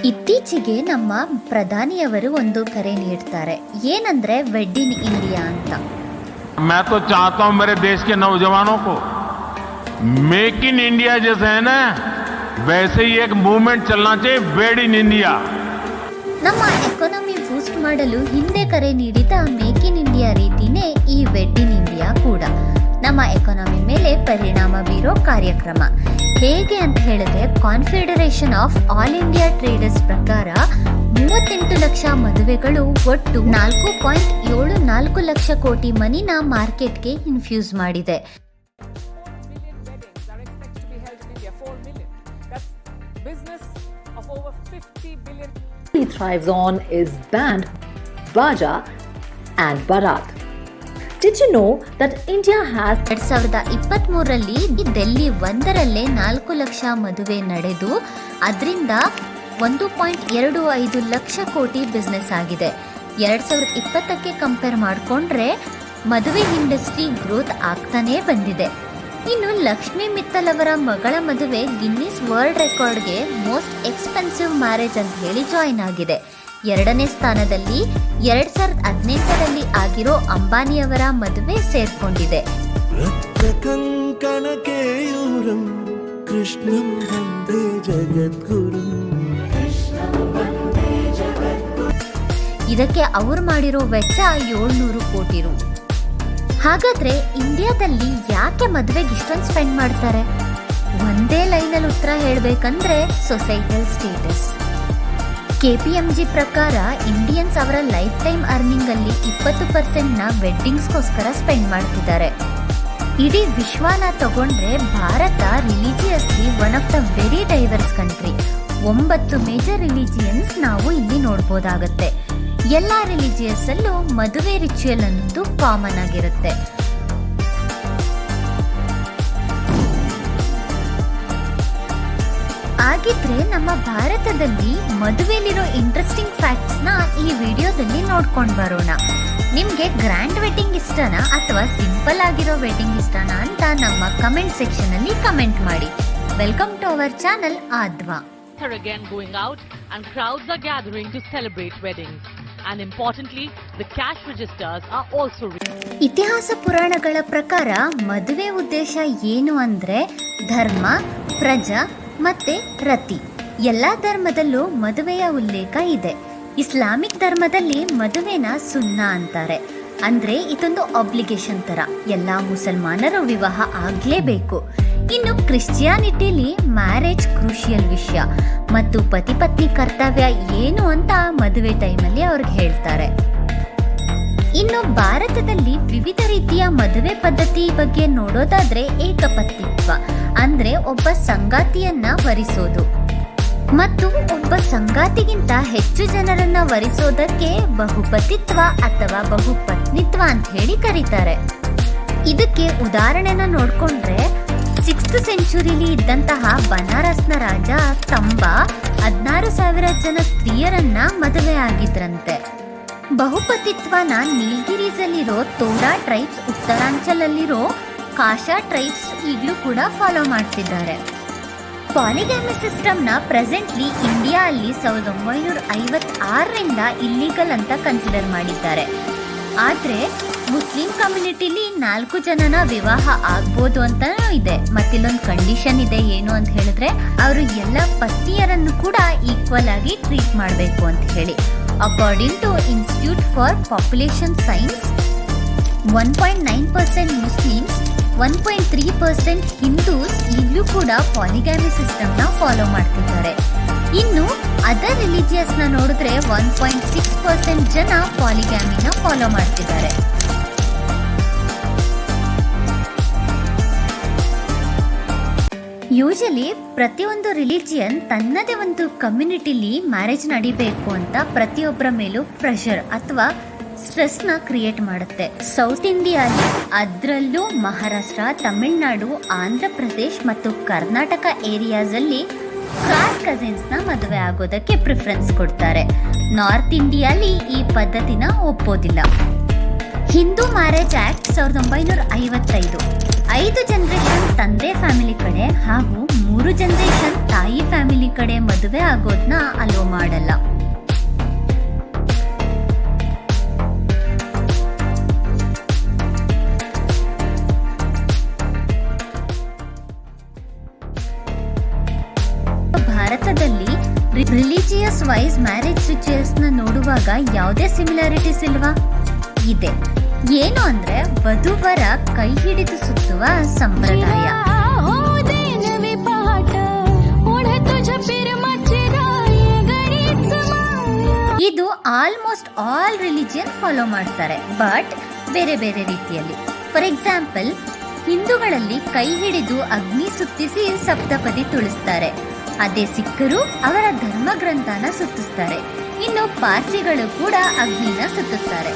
ಇತ್ತೀಚೆಗೆ ನಮ್ಮ ಪ್ರಧಾನಿಯವರು ಒಂದು ಕರೆ ನೀಡ್ತಾರೆ, ಏನಂದ್ರೆ ವೆಡ್ ಇನ್ ಇಂಡಿಯಾ ಅಂತ. मैं तो चाहता हूं मेरे देश के नौजवानों को मेक इन इंडिया जैसे है ना वैसे ही एक मूवमेंट चलना चाहिए, वेड इन इंडिया. ನಮ್ಮ ಎಕಾನಮಿ ಬೂಸ್ಟ್ ಮಾಡಲು ಹಿಂದೆ ಕರೆ ನೀಡಿದ ಮೇಕ್ ಇನ್ ಇಂಡಿಯಾ ರೀತಿನೇ ಈ ವೆಡ್ ಇನ್ ಇಂಡಿಯಾ ಕೂಡ ನಮ್ಮ ಎಕಾನಮಿ ಮೇಲೆ ಪರಿಣಾಮ ಬೀರೋ ಕಾರ್ಯಕ್ರಮ. ಹೇಗೆ ಅಂತ ಹೇಳಿದ್ರೆ, confederation of all India traders ಪ್ರಕಾರ 38 ಲಕ್ಷ ಮದುವೆಗಳು ಒಟ್ಟು 4.74 ಲಕ್ಷ ಕೋಟಿ ಮನಿನ ಮಾರ್ಕೆಟ್ಗೆ ಇನ್ಫ್ಯೂಸ್ ಮಾಡಿದೆ. He thrives on is band, baja and barat. Did you know that India has 2023ರಲ್ಲಿ Delhi ಒಂದರಲ್ಲೇ 4 ಲಕ್ಷ ಮದುವೆ ನಡೆದು ಅದರಿಂದ 1.25 ಲಕ್ಷ ಕೋಟಿ ಬಿಸ್ನೆಸ್ ಆಗಿದೆ. 2020ಕ್ಕೆ ಕಂಪೇರ್ ಮಾಡಿಕೊಂಡ್ರೆ ಮದುವೆ ಇಂಡಸ್ಟ್ರಿ ಗ್ರೋತ್ ಆಗ್ತಾನೇ ಬಂದಿದೆ. ಇನ್ನು ಲಕ್ಷ್ಮಿ ಮಿತ್ತಲ್ ಅವರ ಮಗಳ ಮದುವೆ ಗಿನ್ನಿಸ್ ವರ್ಲ್ಡ್ ರೆಕಾರ್ಡ್ಗೆ ಮೋಸ್ಟ್ ಎಕ್ಸ್ಪೆನ್ಸಿವ್ ಮ್ಯಾರೇಜ್ ಅಂತ ಹೇಳಿ ಜಾಯಿನ್ ಆಗಿದೆ. 2ನೇ ಸ್ಥಾನದಲ್ಲಿ 2018ರಲ್ಲಿ ಆಗಿರೋ ಅಂಬಾನಿಯವರ ಮದುವೆ ಸೇರ್ಕೊಂಡಿದೆ. ಇದಕ್ಕೆ ಅವ್ರು ಮಾಡಿರೋ ವೆಚ್ಚ 700 ಕೋಟಿ ರು. ಹಾಗಾದ್ರೆ ಇಂಡಿಯಾದಲ್ಲಿ ಯಾಕೆ ಮದುವೆಗೆ ಇಷ್ಟೊಂದು ಸ್ಪೆಂಡ್ ಮಾಡ್ತಾರೆ? ಒಂದೇ ಲೈನಲ್ಲಿ ಉತ್ತರ ಹೇಳಬೇಕಂದ್ರೆ ಸೊಸೈಟಲ್ ಸ್ಟೇಟಸ್. KPMG ಪ್ರಕಾರ ಇಂಡಿಯನ್ಸ್ ಅವರ ಲೈಫ್ ಟೈಮ್ ಅರ್ನಿಂಗ್ ಅಲ್ಲಿ 20%ನ ವೆಡ್ಡಿಂಗ್ಸ್ಗೋಸ್ಕರ ಸ್ಪೆಂಡ್ ಮಾಡ್ತಿದ್ದಾರೆ. ಇಡೀ ವಿಶ್ವನ ತಗೊಂಡ್ರೆ ಭಾರತ religiously one of the very diverse country. 9 major religions ನಾವು ಇಲ್ಲಿ ನೋಡ್ಬೋದಾಗತ್ತೆ. ಎಲ್ಲ ರಿಲಿಜಿಯಸ್ ಅಲ್ಲೂ ಮದುವೆ ರಿಚುವಲ್ ಅನ್ನೋದು ಕಾಮನ್ ಆಗಿರುತ್ತೆ. ಹಾಗಿದ್ರೆ ನಮ್ಮ ಭಾರತದಲ್ಲಿ ಮದುವೆಲಿರೋ ಇಂಟ್ರೆಸ್ಟಿಂಗ್ ಫ್ಯಾಕ್ಟ್ಸ್ ನ ಈ ವಿಡಿಯೋದಲ್ಲಿ ನೋಡ್ಕೊಂಡು ಬರೋಣ. ನಿಮ್ಗೆ ಗ್ರ್ಯಾಂಡ್ ವೆಡ್ಡಿಂಗ್ ಇಷ್ಟನಾ ಅಥವಾ ಸಿಂಪಲ್ ಆಗಿರೋ ವೆಡ್ಡಿಂಗ್ ಇಷ್ಟನಾ ಅಂತ ನಮ್ಮ ಕಮೆಂಟ್ ಸೆಕ್ಷನ್ ಅಲ್ಲಿ ಕಮೆಂಟ್ ಮಾಡಿ. ವೆಲ್ಕಮ್ ಟು ಅವರ್ ಚಾನಲ್ ಆದ್ವಾ. Again going out and crowds are gathering to celebrate weddings. And importantly, the cash registers are also ಇತಿಹಾಸ ಪುರಾಣಗಳ ಪ್ರಕಾರ ಮದುವೆ ಉದ್ದೇಶ ಏನು ಅಂದ್ರೆ ಧರ್ಮ, ಪ್ರಜಾ ಮತ್ತೆ ರತಿ. ಎಲ್ಲಾ ಧರ್ಮದಲ್ಲೂ ಮದುವೆಯ ಉಲ್ಲೇಖ ಇದೆ. ಇಸ್ಲಾಮಿಕ್ ಧರ್ಮದಲ್ಲಿ ಮದುವೆನ ಸುನ್ನಾ ಅಂತಾರೆ. ಅಂದ್ರೆ ಇದೊಂದು ಆಬ್ಲಿಗೇಷನ್ ತರ, ಎಲ್ಲಾ ಮುಸಲ್ಮಾನರು ವಿವಾಹ ಆಗ್ಲೇಬೇಕು. ಇನ್ನು ಕ್ರಿಶ್ಚಿಯಾನಿಟಿಲಿ ಮ್ಯಾರೇಜ್ ಕ್ರೂಷಿಯಲ್ ವಿಷಯ ಮತ್ತು ಪತಿ ಪತ್ನಿ ಕರ್ತವ್ಯ ಏನು ಅಂತ ಮದುವೆ ಟೈಮಲ್ಲಿ ಅವ್ರಿಗೆ ಹೇಳ್ತಾರೆ. ಇನ್ನು ಭಾರತದಲ್ಲಿ ವಿವಿಧ ರೀತಿಯ ಮದುವೆ ಪದ್ಧತಿ ಬಗ್ಗೆ ನೋಡೋದಾದ್ರೆ ಏಕಪತ್ನಿತ್ವ ಅಂದ್ರೆ ಒಬ್ಬ ಸಂಗಾತಿಯನ್ನ ವರಿಸೋದು ಮತ್ತು ಒಬ್ಬ ಸಂಗಾತಿಗಿಂತ ಹೆಚ್ಚು ಜನರನ್ನ ವರಿಸೋದಕ್ಕೆ ಬಹುಪತಿತ್ವ ಅಥವಾ ಬಹುಪತ್ನಿತ್ವ ಅಂತ ಹೇಳಿ ಕರೀತಾರೆ. ಇದಕ್ಕೆ ಉದಾಹರಣೆನ ನೋಡ್ಕೊಂಡ್ರೆ 6th ಸೆಂಚುರಿಲಿ ಇದ್ದಂತಹ ಬನಾರಸ್ನ ರಾಜ ತಂಬ 16,000 ಜನ ಸ್ತ್ರೀಯರನ್ನ ಮದುವೆ ಆಗಿದ್ರಂತೆ. ಬಹುಪತಿತ್ವನ ನೀಲ್ಗಿರೀಸ್ ಅಲ್ಲಿರೋ ತೋಡಾ ಟ್ರೈಬ್ಸ್, ಉತ್ತರಾಂಚಲಲ್ಲಿರೋ ಕಾಶಾ ಟ್ರೈಬ್ಸ್ ಈಗಲೂ ಕೂಡ ಫಾಲೋ ಮಾಡ್ತಿದ್ದಾರೆ. ಪಾಲಿಗ್ಯಾಮಿ ಸಿಸ್ಟಮ್ನ ಪ್ರೆಸೆಂಟ್ಲಿ ಇಂಡಿಯಾ ಅಲ್ಲಿ 1956ರಿಂದ ಇಲ್ಲಿಗಲ್ ಅಂತ ಕನ್ಸಿಡರ್ ಮಾಡಿದ್ದಾರೆ. ಆದ್ರೆ ಮುಸ್ಲಿಂ ಕಮ್ಯುನಿಟಿಲಿ 4 ಜನನ ವಿವಾಹ ಆಗ್ಬೋದು ಅಂತಾನೂ ಇದೆ. ಮತ್ತಿಲ್ಲೊಂದು ಕಂಡೀಷನ್ ಇದೆ, ಏನು ಅಂತ ಹೇಳಿದ್ರೆ ಅವರು ಎಲ್ಲ ಪತ್ನಿಯರನ್ನು ಕೂಡ ಈಕ್ವಲ್ ಆಗಿ ಟ್ರೀಟ್ ಮಾಡಬೇಕು ಅಂತ ಹೇಳಿ. According to institute for population science 1.9% Muslims, 1.3% Hindus ಈಗಲೂ ಕೂಡ ಪಾಲಿಗ್ಯಾಮಿ ಸಿಸ್ಟಮ್ನ ಫಾಲೋ ಮಾಡ್ತಿದ್ದಾರೆ. ಇನ್ನು ಅದರ್ ರಿಲಿಜಿಯಸ್ನ ನೋಡಿದ್ರೆ 1.6% ಜನ ಪಾಲಿಗ್ಯಾಮಿನ ಫಾಲೋ ಮಾಡ್ತಿದ್ದಾರೆ. ಯೂಶಲಿ ಪ್ರತಿಯೊಂದು ರಿಲಿಜಿಯನ್ ತನ್ನದೇ ಒಂದು ಕಮ್ಯುನಿಟಿಲಿ ಮ್ಯಾರೇಜ್ ನಡಿಬೇಕು ಅಂತ ಪ್ರತಿಯೊಬ್ಬರ ಮೇಲೂ ಪ್ರೆಷರ್ ಅಥವಾ ಸ್ಟ್ರೆಸ್ನ ಕ್ರಿಯೇಟ್ ಮಾಡುತ್ತೆ. ಸೌತ್ ಇಂಡಿಯಾಲಿ, ಅದರಲ್ಲೂ ಮಹಾರಾಷ್ಟ್ರ, ತಮಿಳುನಾಡು, ಆಂಧ್ರ ಪ್ರದೇಶ್ ಮತ್ತು ಕರ್ನಾಟಕ ಏರಿಯಾಸಲ್ಲಿ ಕ್ರಾಸ್ ಕಸಿನ್ಸ್ನ ಮದುವೆ ಆಗೋದಕ್ಕೆ ಪ್ರಿಫರೆನ್ಸ್ ಕೊಡ್ತಾರೆ. ನಾರ್ತ್ ಇಂಡಿಯಾಲಿ ಈ ಪದ್ಧತಿನ ಒಪ್ಪೋದಿಲ್ಲ. ಹಿಂದೂ ಮ್ಯಾರೇಜ್ ಆಕ್ಟ್ 1955 5 ಜನರೇಷನ್ ತಂದೆ ಫ್ಯಾಮಿಲಿ ಕಡೆ ಹಾಗೂ 3 ಜನರೇಷನ್ ತಾಯಿ ಫ್ಯಾಮಿಲಿ ಕಡೆ ಮದುವೆ ಆಗೋದನ್ನ ಅಲೋ ಮಾಡಲ್ಲ. ಭಾರತದಲ್ಲಿ ರಿಲಿಜಿಯಸ್ ವೈಸ್ ಮ್ಯಾರೇಜ್ ರಿಚುವಲ್ಸ್ ನ ನೋಡುವಾಗ ಯಾವುದೇ ಸಿಮಿಲಾರಿಟೀಸ್ ಇಲ್ವಾ? ಇದೆ. ಏನು ಅಂದ್ರೆ ವಧುವರ ಕೈ ಹಿಡಿದು ಸುತ್ತುವ ಸಂಪ್ರದಾಯ. ಇದು ಆಲ್ಮೋಸ್ಟ್ ಆಲ್ ರಿಲಿಜಿಯನ್ ಫಾಲೋ ಮಾಡ್ತಾರೆ, ಬಟ್ ಬೇರೆ ಬೇರೆ ರೀತಿಯಲ್ಲಿ. ಫಾರ್ ಎಕ್ಸಾಂಪಲ್, ಹಿಂದೂಗಳಲ್ಲಿ ಕೈ ಹಿಡಿದು ಅಗ್ನಿ ಸುತ್ತಿಸಿ ಸಪ್ತಪದಿ ತುಳಿಸ್ತಾರೆ. ಅದೇ ಸಿಖ್ಖರು ಅವರ ಧರ್ಮ ಗ್ರಂಥನ ಸುತ್ತಿಸ್ತಾರೆ. ಇನ್ನು ಪಾರ್ಸಿಗಳು ಕೂಡ ಅಗ್ನಿನ ಸುತ್ತುತ್ತಾರೆ.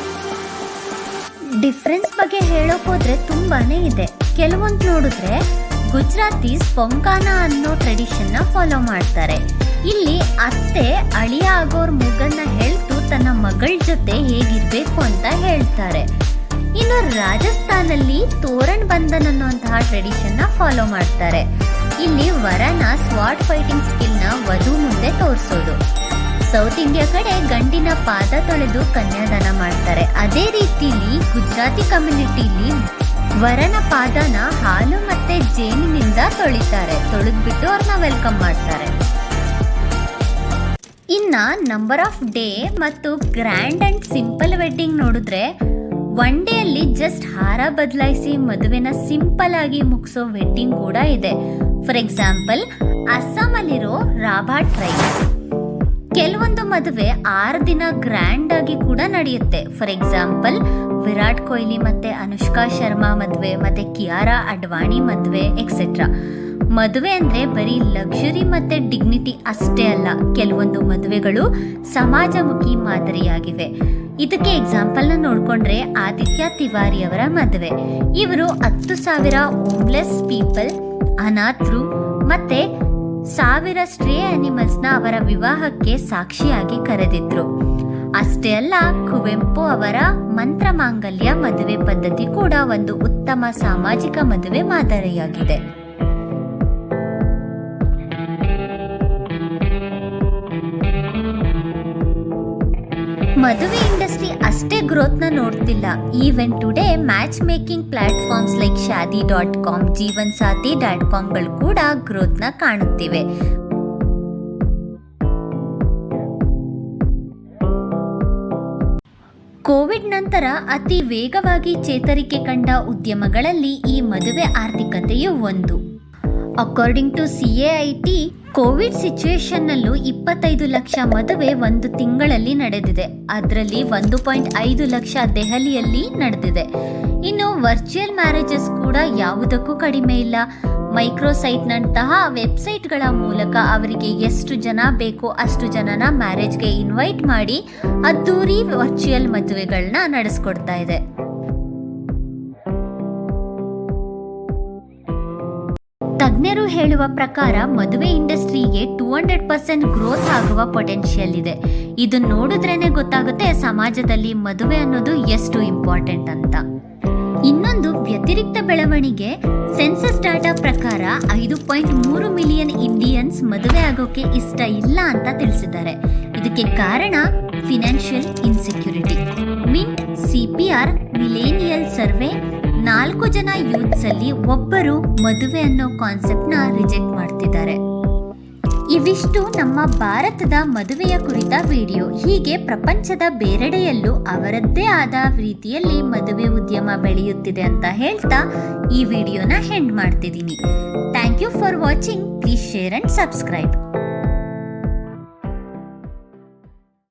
ಡಿಫ್ರೆನ್ಸ್ ಬಗ್ಗೆ ಹೇಳೋಕೋದ್ರೆ ತುಂಬಾನೇ ಇದೆ. ಕೆಲವೊಂದು ನೋಡಿದ್ರೆ ಗುಜರಾತೀಸ್ ಪೊಂಕಾನ ಅನ್ನೋ ಟ್ರೆಡಿಷನ್ ನ ಫಾಲೋ ಮಾಡ್ತಾರೆ. ಇಲ್ಲಿ ಅತ್ತೆ ಅಳಿಯ ಆಗೋರ್ ಮೂಗನ್ನ ಹೇಳ್ತು ತನ್ನ ಮಗಳ ಜೊತೆ ಹೇಗಿರ್ಬೇಕು ಅಂತ ಹೇಳ್ತಾರೆ. ಇನ್ನು ರಾಜಸ್ಥಾನಲ್ಲಿ ತೋರಣ್ ಬಂಧನ್ ಅನ್ನುವಂತಹ ಟ್ರೆಡಿಷನ್ ನ ಫಾಲೋ ಮಾಡ್ತಾರೆ. ಇಲ್ಲಿ ವರನ ಸ್ವಾಟ್ ಫೈಟಿಂಗ್ ಸ್ಕಿಲ್ ನ ವಧು ಮುಂದೆ ತೋರಿಸೋದು. ಸೌತ್ ಇಂಡಿಯಾ ಕಡೆ ಗಂಡಿನ ಪಾದ ತೊಳೆದು ಕನ್ಯಾದಾನ ಮಾಡ್ತಾರೆ. ಅದೇ ರೀತಿಲಿ ಗುಜರಾತಿ ಕಮ್ಯುನಿಟಿಲಿ ವರನ ಪಾದನ ಹಾಲು ಮತ್ತೆ ಜೇನಿನಿಂದ ತೊಳಿತಾರೆ. ತೊಳೆದ್ಬಿಟ್ಟು ಅವ್ರನ್ನ ವೆಲ್ಕಮ್ ಮಾಡ್ತಾರೆ. ಇನ್ನ ನಂಬರ್ ಆಫ್ ಡೇ ಮತ್ತು ಗ್ರ್ಯಾಂಡ್ ಅಂಡ್ ಸಿಂಪಲ್ ವೆಡ್ಡಿಂಗ್ ನೋಡಿದ್ರೆ, ಒನ್ ಡೇ ಅಲ್ಲಿ ಜಸ್ಟ್ ಹಾರ ಬದಲಾಯಿಸಿ ಮದುವೆನ ಸಿಂಪಲ್ ಆಗಿ ಮುಗಿಸೋ ವೆಡ್ಡಿಂಗ್ ಕೂಡ ಇದೆ. ಫಾರ್ ಎಕ್ಸಾಂಪಲ್, ಅಸ್ಸಾಂ ಅಲ್ಲಿರೋ ರಾಭಾ ಟ್ರೈಬ್ ಕೆಲವೊಂದು ಮದುವೆ 6 ದಿನ ಗ್ರ್ಯಾಂಡ್ ಆಗಿ ಕೂಡ ನಡೆಯುತ್ತೆ. ಫಾರ್ ಎಕ್ಸಾಂಪಲ್, ವಿರಾಟ್ ಕೊಹ್ಲಿ ಮತ್ತೆ ಅನುಷ್ಕಾ ಶರ್ಮಾ ಮದುವೆ, ಮತ್ತೆ ಕಿಯಾರಾ ಅಡ್ವಾಣಿ ಮದುವೆ ಎಕ್ಸೆಟ್ರಾ. ಮದುವೆ ಅಂದ್ರೆ ಬರೀ ಲಕ್ಸುರಿ ಮತ್ತೆ ಡಿಗ್ನಿಟಿ ಅಷ್ಟೇ ಅಲ್ಲ, ಕೆಲವೊಂದು ಮದುವೆಗಳು ಸಮಾಜಮುಖಿ ಮಾದರಿಯಾಗಿವೆ. ಇದಕ್ಕೆ ಎಕ್ಸಾಂಪಲ್ ನ ನೋಡ್ಕೊಂಡ್ರೆ ಆದಿತ್ಯ ತಿವಾರಿ ಅವರ ಮದುವೆ. ಇವರು 10,000 ಹೋಮ್ಲೆಸ್ ಪೀಪಲ್, ಅನಾಥರು ಮತ್ತೆ 1000 ಸ್ಟ್ರೇ ಅನಿಮಲ್ಸ್ ನ ಅವರ ವಿವಾಹಕ್ಕೆ ಸಾಕ್ಷಿಯಾಗಿ ಕರೆದಿದ್ರು. ಅಷ್ಟೇ ಅಲ್ಲ, ಕುವೆಂಪು ಅವರ ಮಂತ್ರ ಮಾಂಗಲ್ಯ ಮದುವೆ ಪದ್ಧತಿ ಕೂಡ ಒಂದು ಉತ್ತಮ ಸಾಮಾಜಿಕ ಮದುವೆ ಮಾದರಿಯಾಗಿದೆ. ಮದುವೆ ಇಂಡಸ್ಟ್ರಿ ಅಷ್ಟೇ ಗ್ರೋತ್ ನ ನೋಡ್ತಿಲ್ಲ. Even today match making platforms like shaadi.com, jeevansathi.com ಗಳು ಕೂಡ ಗ್ರೋತ್ ನ ಕಾಣುತ್ತಿವೆ. ಕೋವಿಡ್ ನಂತರ ಅತಿ ವೇಗವಾಗಿ ಚೇತರಿಕೆ ಕಂಡ ಉದ್ಯಮಗಳಲ್ಲಿ ಈ ಮದುವೆ ಆರ್ಥಿಕತೆಯು ಒಂದು. According to CAIT, COVID situation ನಲ್ಲೂ 25 ಲಕ್ಷ ಮದುವೆ 1 ತಿಂಗಳಲ್ಲಿ ನಡೆದಿದೆ. ಅದರಲ್ಲಿ 1.5 ಲಕ್ಷ ದೆಹಲಿಯಲ್ಲಿ ನಡೆದಿದೆ. ಇನ್ನು ವರ್ಚುವಲ್ ಮ್ಯಾರೇಜಸ್ ಕೂಡ ಯಾವುದಕ್ಕೂ ಕಡಿಮೆ ಇಲ್ಲ. ಮೈಕ್ರೋಸೈಟ್ನಂತಹ ವೆಬ್ಸೈಟ್ಗಳ ಮೂಲಕ ಅವರಿಗೆ ಎಷ್ಟು ಜನ ಬೇಕೋ ಅಷ್ಟು ಜನನ ಮ್ಯಾರೇಜ್ಗೆ ಇನ್ವೈಟ್ ಮಾಡಿ ಅದ್ದೂರಿ ವರ್ಚುವಲ್ ಮದುವೆಗಳನ್ನ ನಡೆಸ್ಕೊಡ್ತಾ ಇದೆ. ತಜ್ಞರು ಹೇಳುವ ಪ್ರಕಾರ ಮದುವೆ ಇಂಡಸ್ಟ್ರಿಗೆ 200% ಗ್ರೋತ್ ಆಗುವ ಪೊಟೆನ್ಷಿಯಲ್ ಇದೆ. ಇದು ನೋಡಿದ್ರೇನೆ ಗೊತ್ತಾಗುತ್ತೆ ಸಮಾಜದಲ್ಲಿ ಮದುವೆ ಅನ್ನೋದು ಎಷ್ಟು ಇಂಪಾರ್ಟೆಂಟ್ ಅಂತ. ಇನ್ನೊಂದು ವ್ಯತಿರಿಕ್ತ ಬೆಳವಣಿಗೆ, ಸೆನ್ಸಸ್ ಡಾಟಾ ಪ್ರಕಾರ 5.3 ಮಿಲಿಯನ್ ಇಂಡಿಯನ್ಸ್ ಮದುವೆ ಆಗೋಕೆ ಇಷ್ಟ ಇಲ್ಲ ಅಂತ ತಿಳಿಸಿದ್ದಾರೆ. ಇದಕ್ಕೆ ಕಾರಣ financial insecurity. Mint CPR millennial survey 4 ಜನ ಯೂತ್ಸ್ ಅಲ್ಲಿ ಒಬ್ಬರು ಮದುವೆ ಅನ್ನೋ ಕಾನ್ಸೆಪ್ಟ್ ನ ರಿಜೆಕ್ಟ್ ಮಾಡ್ತಿದ್ದಾರೆ. ಇವಿಷ್ಟು ನಮ್ಮ ಭಾರತದ ಮದುವೆಯ ಕುರಿತ ವಿಡಿಯೋ. ಹೀಗೆ ಪ್ರಪಂಚದ ಬೇರೆಡೆಯಲ್ಲೂ ಅವರದ್ದೇ ಆದ ರೀತಿಯಲ್ಲಿ ಮದುವೆ ಉದ್ಯಮ ಬೆಳೆಯುತ್ತಿದೆ ಅಂತ ಹೇಳ್ತಾ ಈ ವಿಡಿಯೋನ ಎಂಡ್ ಮಾಡ್ತಿದ್ದೀನಿ. Thank you for watching. Please share and subscribe.